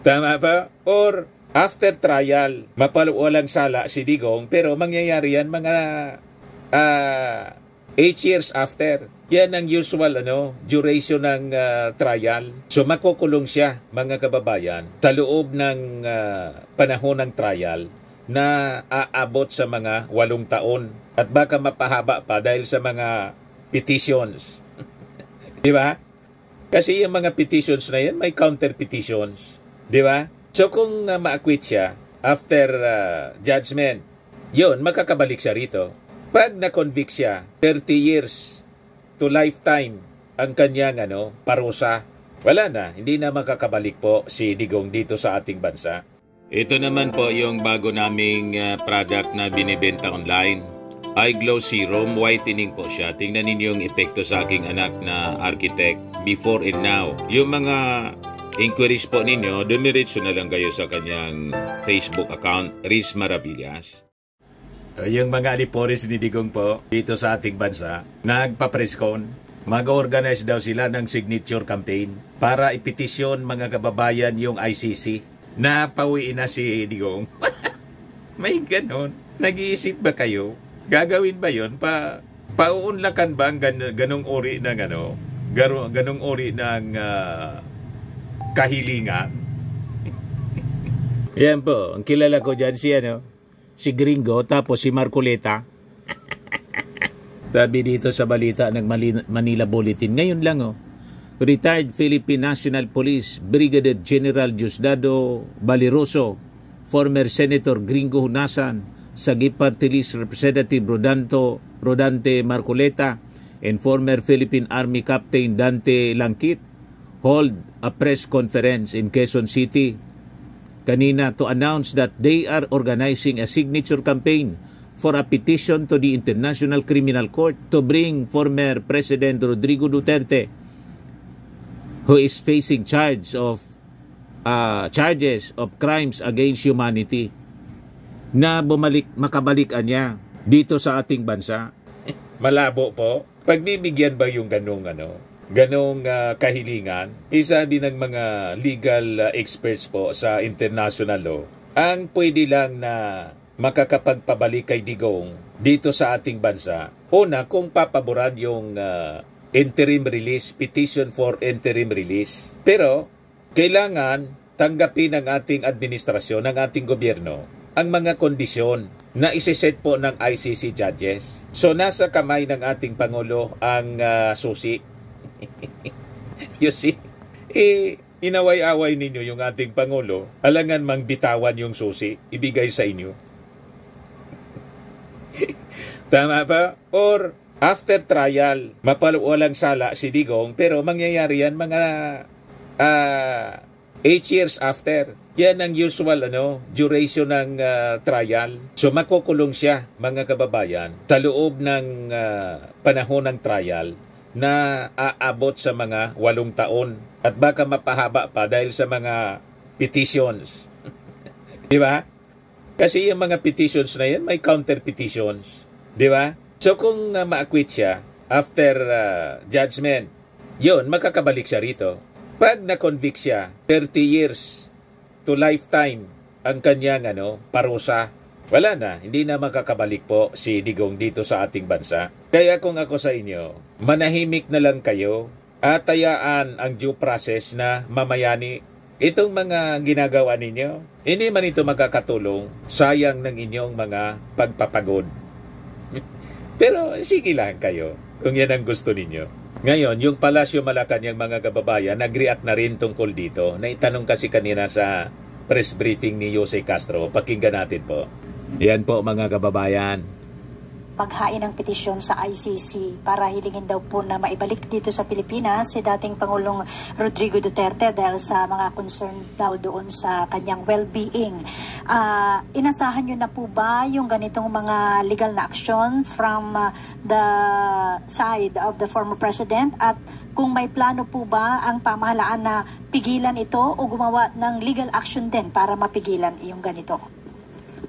Tama ba? Or after trial, mapawalang sala si Digong, pero mangyayari yan mga 8 years after. Yan ang usual duration ng trial. So makukulong siya, mga kababayan, sa loob ng panahon ng trial na aabot sa mga 8 taon at baka mapahaba pa dahil sa mga petitions. Di ba? Kasi yung mga petitions na yan, may counter petitions. Di ba? So kung ma-acquit siya after judgment, yun, makakabalik siya rito. Pag na-convict siya, 30 years to lifetime ang kanyang parusa, wala na, hindi na makakabalik po si Digong dito sa ating bansa. Ito naman po yung bago naming product na binibenta online. iGlow Serum Whitening po siya. Tingnan ninyo yung epekto sa aking anak na architect before and now. Yung mga inquiries po ninyo, dumiretso na lang kayo sa kanyang Facebook account, Riz Maravillas. Yung mga alipores ni Digong po dito sa ating bansa, nagpa-presscon, mag-organize daw sila ng signature campaign para ipetisyon mga kababayan yung ICC na pawiin na si Digong. May ganon. Nag-iisip ba kayo? Gagawin ba yun? Pauunlakan ba ang ganong uri ng ganong uri ng kahilingan? Yan po, ang kilala ko dyan si Gringo, tapos si Marcoleta. Sabi dito sa balita ng Manila Bulletin, ngayon lang retired Philippine National Police Brigadier General Diosdado Valeroso, former Senator Gringo Hunasan, Sagip Party List Representative Rodante Marcoleta, and former Philippine Army Captain Dante Langkit hold a press conference in Quezon City kanina to announce that they are organizing a signature campaign for a petition to the International Criminal Court to bring former President Rodrigo Duterte, who is facing charges of crimes against humanity, na makabalikan niya dito sa ating bansa. Malabo po. Pagbibigyan ba yung ganong kahilingan? Isabi ng mga legal experts po sa international law, ang pwede lang na makakapagpabalik kay Digong dito sa ating bansa, una, kung papaboran yung interim release, petition for interim release. Pero kailangan tanggapin ng ating administrasyon, ng ating gobyerno, ang mga kondisyon na isiset po ng ICC judges. So nasa kamay ng ating Pangulo ang susi. You see? Inaway-away ninyo yung ating Pangulo, alangan mang bitawan yung susi, ibigay sa inyo. Tama ba? Or after trial, mapawalang sala si Digong, pero mangyayari yan mga 8 years after. Yan ang usual duration ng trial. So makukulong siya, mga kababayan, sa loob ng panahon ng trial na aabot sa mga 8 taon at baka mapahaba pa dahil sa mga petitions. Di ba? Kasi yung mga petitions na yan, may counter petitions. Di ba? So kung ma-acquit siya after judgment, yun, makakabalik siya rito. Pag na-convict siya, 30 years to lifetime ang kanyang parusa, wala na, hindi na makakabalik po si Digong dito sa ating bansa. Kaya kung ako sa inyo, manahimik na lang kayo at tayaan ang due process na mamayani. Itong mga ginagawa ninyo, hindi man ito makakatulong, sayang ng inyong mga pagpapagod. Pero sige lang kayo kung yan ang gusto ninyo. Ngayon, yung Palasyo Malacanang mga kababayan, nag-react na rin tungkol dito. Naitanong kasi kanina sa press briefing ni Jose Castro. Pakinggan natin po. Yan po mga kababayan. Paghain ng petisyon sa ICC para hilingin daw po na maibalik dito sa Pilipinas si dating Pangulong Rodrigo Duterte dahil sa mga concern daw doon sa kanyang well-being. Inasahan nyo na po ba yung ganitong mga legal na action from the side of the former president, at kung may plano po ba ang pamahalaan na pigilan ito o gumawa ng legal action din para mapigilan yung ganito?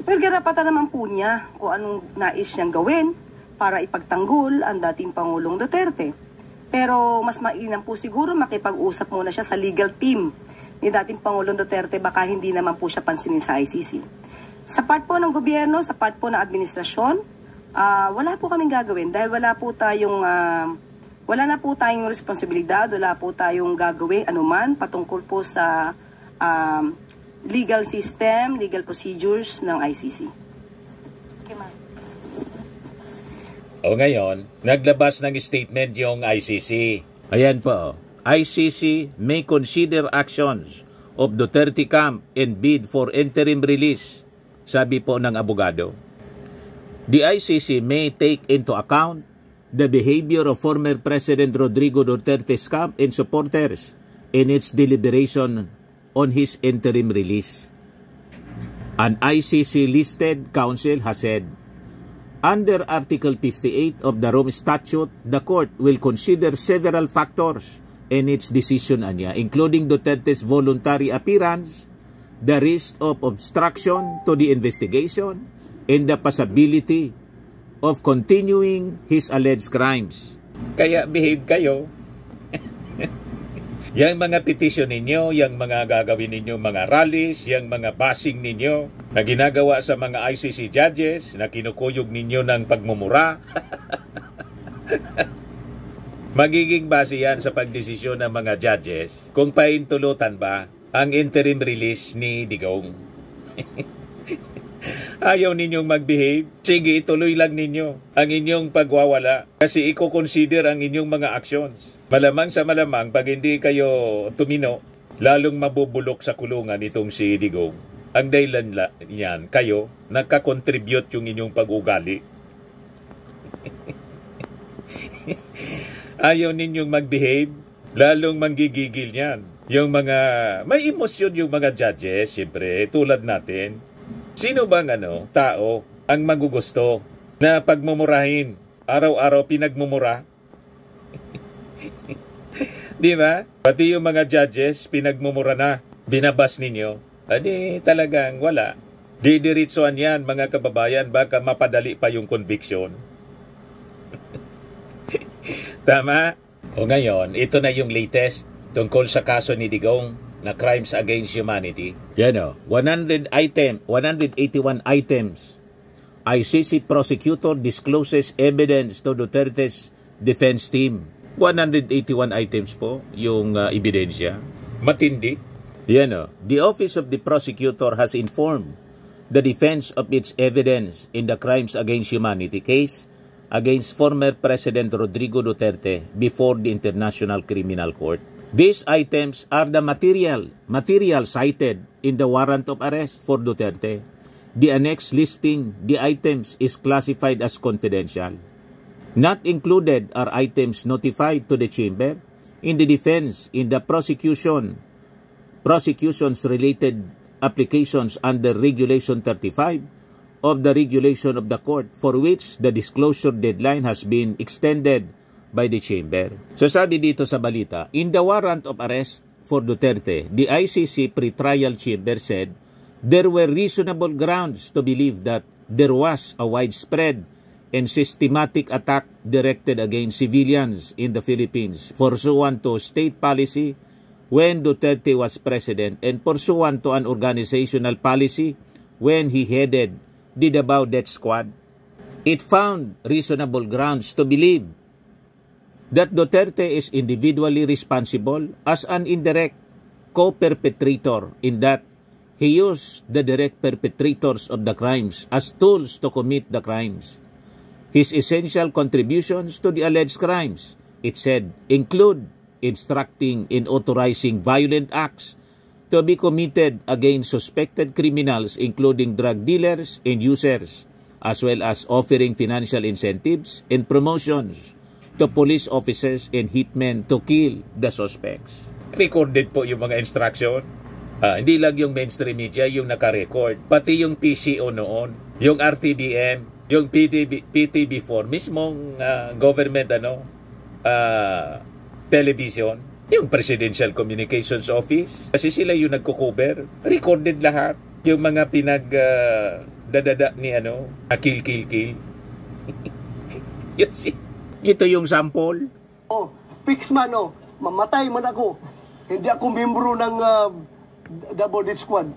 Well, karapatan naman po niya kung anong nais niyang gawin para ipagtanggol ang dating Pangulong Duterte. Pero mas mainam po siguro makipag-usap muna siya sa legal team ni dating Pangulong Duterte, baka hindi naman po siya pansinin sa ICC. Sa part po ng gobyerno, sa part po ng administrasyon, wala po kaming gagawin dahil wala na po tayong responsibilidad, wala po tayong gagawin anuman patungkol po sa legal system, legal procedures ng ICC. Okay, ma'am. O ngayon, naglabas ng statement yung ICC. Ayan po. ICC may consider actions of Duterte camp and bid for interim release, sabi po ng abogado. The ICC may take into account the behavior of former President Rodrigo Duterte's camp and supporters in its deliberation on his interim release. An ICC-listed counsel has said, under Article 58 of the Rome Statute, the court will consider several factors in its decision, including Duterte's voluntary appearance, the risk of obstruction to the investigation, and the possibility of continuing his alleged crimes. Kaya behave kayo. Yang mga petition ninyo, yang mga gagawin ninyo mga rallies, yang mga bashing ninyo na ginagawa sa mga ICC judges na kinukuyog ninyo ng pagmumura. Magiging base yan sa pagdesisyon ng mga judges kung paintulutan ba ang interim release ni Digong. Ayaw ninyong mag-behave? Sige, ituloy lang ninyo ang inyong pagwawala kasi i-consider ang inyong mga actions. Malamang sa malamang, pag hindi kayo tumino, lalong mabubulok sa kulungan itong si Digong. Ang dahilan niyan, kayo, nagka-contribute yung inyong pag-ugali. Ayaw ninyong mag-behave, lalong manggigigil niyan. Yung mga, may emosyon yung mga judges, siyempre, tulad natin. Sino bang tao ang magugusto na pagmumurahin? Araw-araw pinagmumura? Di ba? Pati yung mga judges, pinagmumura na. Binabas ninyo. Adi talagang wala. Didiritsuan yan, mga kababayan, baka mapadali pa yung conviction. Tama? O ngayon, ito na yung latest tungkol sa kaso ni Digong na crimes against humanity. Yan o, 181 items. ICC prosecutor discloses evidence to Duterte's defense team. 181 items po yung ebidensya. Matindi. Yan o, the Office of the Prosecutor has informed the defense of its evidence in the crimes against humanity case against former President Rodrigo Duterte before the International Criminal Court. These items are the material cited in the warrant of arrest for Duterte. The annex listing the items is classified as confidential. Not included are items notified to the chamber in the defense in the prosecution's related applications under Regulation 35 of the regulation of the court, for which the disclosure deadline has been extended by the chamber. So sabi dito sa balita, in the warrant of arrest for Duterte, the ICC pretrial chamber said there were reasonable grounds to believe that there was a widespread and systematic attack directed against civilians in the Philippines pursuant to state policy when Duterte was president and pursuant to an organizational policy when he headed the Davao Death Squad. It found reasonable grounds to believe that Duterte is individually responsible as an indirect co-perpetrator in that he used the direct perpetrators of the crimes as tools to commit the crimes. His essential contributions to the alleged crimes, it said, include instructing and authorizing violent acts to be committed against suspected criminals including drug dealers and users, as well as offering financial incentives and promotions to police officers and hitmen to kill the suspects. Recorded po yung mga instruction. Hindi lang yung mainstream media yung naka-record, pati yung PCO noon, yung RTBM, yung PTB4, mismong government television, yung Presidential Communications Office, kasi sila yung nagko-cover, recorded lahat, yung mga dadada ni kill. Yes. Ito yung sample. Fix man mamatay man ako. Hindi ako membro ng double death squad?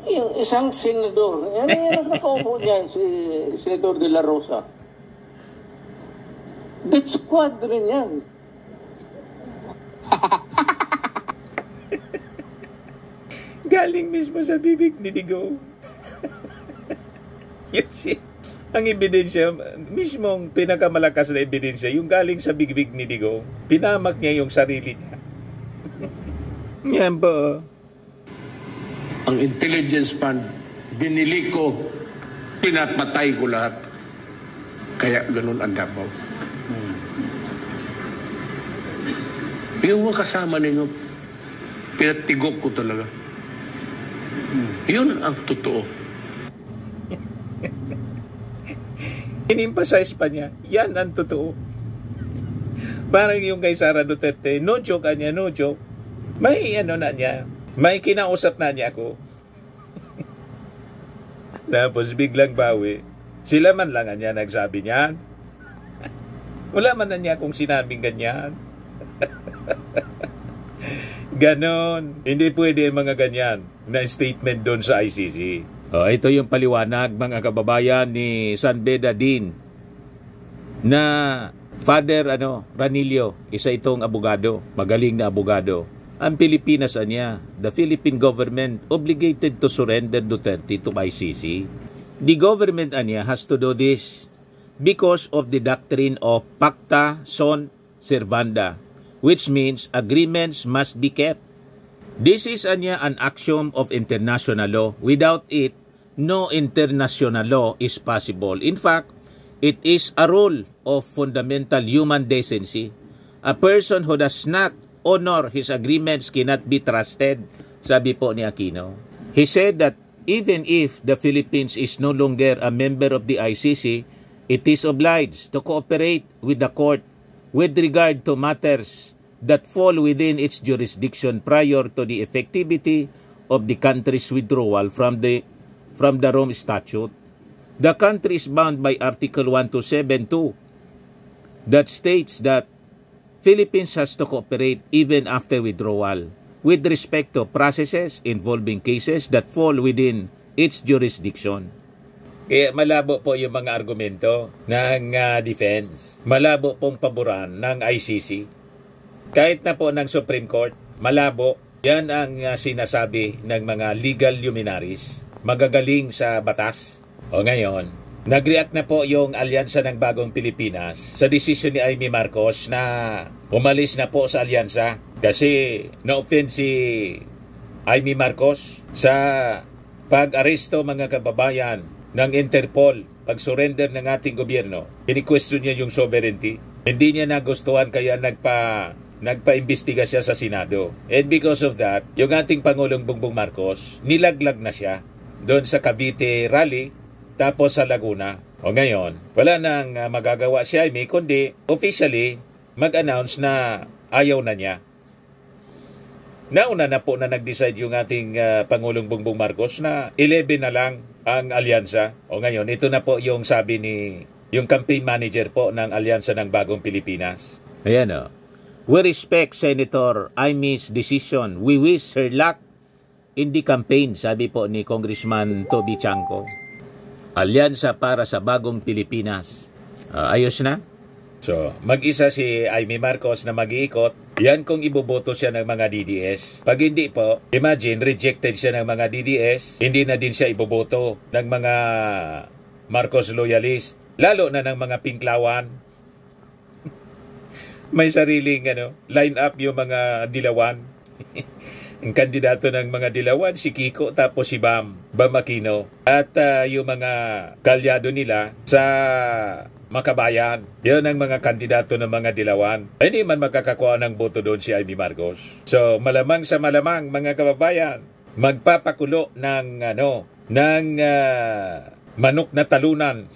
Yung isang senador, yan ang nakaupo niyan, si Senador De La Rosa. Death squad rin yan. Galing mismo sa bibig ni Digong. You see, ang ebidensya, mismong pinakamalakas na ebidensya, yung galing sa bibig ni Digong, pinamak niya yung sarili niya. Yan po. Ang intelligence fund, binili ko, pinapatay ko lahat. Kaya ganun ang Davao. Yung mga kasama ninyo, pinatigok ko talaga. Yun ang totoo. In-emphasize pa niya, yan ang totoo. Parang yung kay Sara Duterte, no joke niya, no joke. May ano na niya, may kinausap na niya ako. Tapos biglang bawi. Sila man lang niya nagsabi niyan. Wala man na niya kung sinabing ganyan. Ganon. Hindi pwede mga ganyan na statement doon sa ICC. Ito yung paliwanag mga kababayan ni San Beda Din na Father Ranillo, isa itong abogado, magaling na abogado. Ang Pilipinas niya, the Philippine government obligated to surrender Duterte to ICC. The government niya has to do this because of the doctrine of Pacta Sunt Servanda, which means agreements must be kept. This is an axiom of international law. Without it, no international law is possible. In fact, it is a rule of fundamental human decency. A person who does not honor his agreements cannot be trusted, sabi po ni Aquino. He said that even if the Philippines is no longer a member of the ICC, it is obliged to cooperate with the court with regard to matters that fall within its jurisdiction prior to the effectivity of the country's withdrawal from the Rome Statute. The country is bound by Article 1272 that states that Philippines has to cooperate even after withdrawal with respect to processes involving cases that fall within its jurisdiction. Kaya malabo po yung mga argumento ng defense. Malabo pong paboran ng ICC. Kahit na po ng Supreme Court, malabo. Yan ang sinasabi ng mga legal luminaries. Magagaling sa batas. O ngayon, nag-react na po yung alyansa ng Bagong Pilipinas sa desisyon ni Amy Marcos na umalis na po sa alyansa kasi na-offend si Amy Marcos sa pag-aresto mga kababayan ng Interpol, pag-surrender ng ating gobyerno. Kini-question niya yung sovereignty. Hindi niya nagustuhan kaya nagpa-imbestiga siya sa Senado. And because of that, yung ating Pangulong Bongbong Marcos, nilaglag na siya doon sa Cavite rally tapos sa Laguna. O ngayon, wala nang magagawa si Amy kundi officially mag-announce na ayaw na niya. Nauna na po na nag-decide yung ating Pangulong Bongbong Marcos na 11 na lang ang alyansa. O ngayon, ito na po yung sabi ni yung campaign manager po ng Alyansa ng Bagong Pilipinas. Ayan o. We respect Senator Amy's decision. We wish her luck in the campaign, sabi po ni Congressman Toby Chanco. Alyansa para sa Bagong Pilipinas. Ayos na? So, mag-isa si Amy Marcos na mag-iikot. Yan kung iboboto siya ng mga DDS. Pag hindi po, imagine, rejected siya ng mga DDS, hindi na din siya iboboto ng mga Marcos loyalist. Lalo na ng mga pinklawan. May sariling line up yung mga dilawan. Ang kandidato ng mga dilawan, si Kiko tapos si Bam Aquino. At yung mga kalyado nila sa Makabayan. Yun ang mga kandidato ng mga dilawan. Hindi man makakakuha ng boto doon si Amy Marcos. So malamang sa malamang mga kababayan, magpapakulo ng manok na talunan.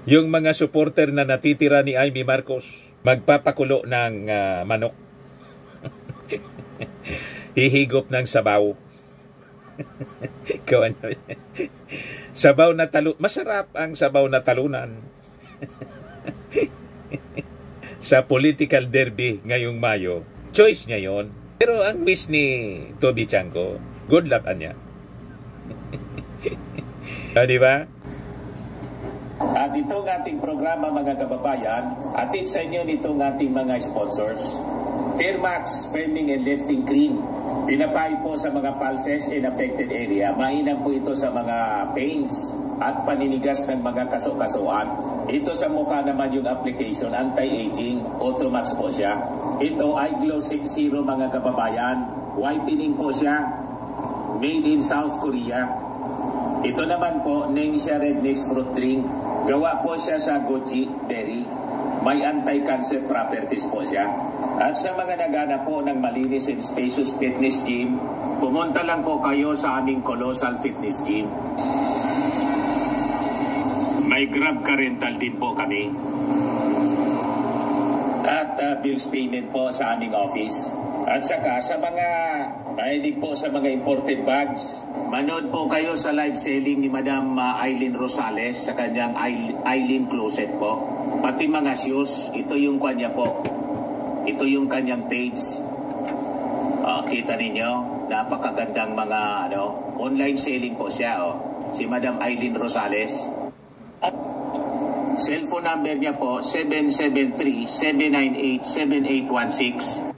Yung mga supporter na natitira ni Amy Marcos, magpapakulo ng manok. Hihigop ng sabaw. Sabaw na masarap ang sabaw na talunan. Sa political derby ngayong Mayo, choice niya yon. Pero ang wish ni Toby Chanko, good luck anya. Di ba? At itong ating programa mga kababayan, atid sa inyo nitong ating mga sponsors. Fairmax Firming and Lifting Cream. Pinapay po sa mga pulses in affected area. Mainam po ito sa mga pains at paninigas ng mga kaso-kasuan. Ito sa mukha naman yung application, anti-aging, Automax po siya. Ito ay Glow 60 mga kababayan. Whitening po siya. Made in South Korea. Ito naman po, Ningxia Red Mix Fruit Drink. Gawa po siya sa goji berry. May anti-cancer properties po siya. At sa mga nagana po ng malinis and spacious fitness gym, pumunta lang po kayo sa aming Colossal Fitness Gym. May Grab Car Rental din po kami. At bills payment po sa aming office. At saka sa mga mahilig po sa mga imported bags, manood po kayo sa live selling ni Madam Aileen Rosales sa kanyang Aileen Closet po. Pati mga shoes, ito yung kanya po. Ito yung kanyang page. Kita ninyo, napakagandang mga online selling po siya. Si Madam Aileen Rosales. At cellphone number niya po, 773-798-7816.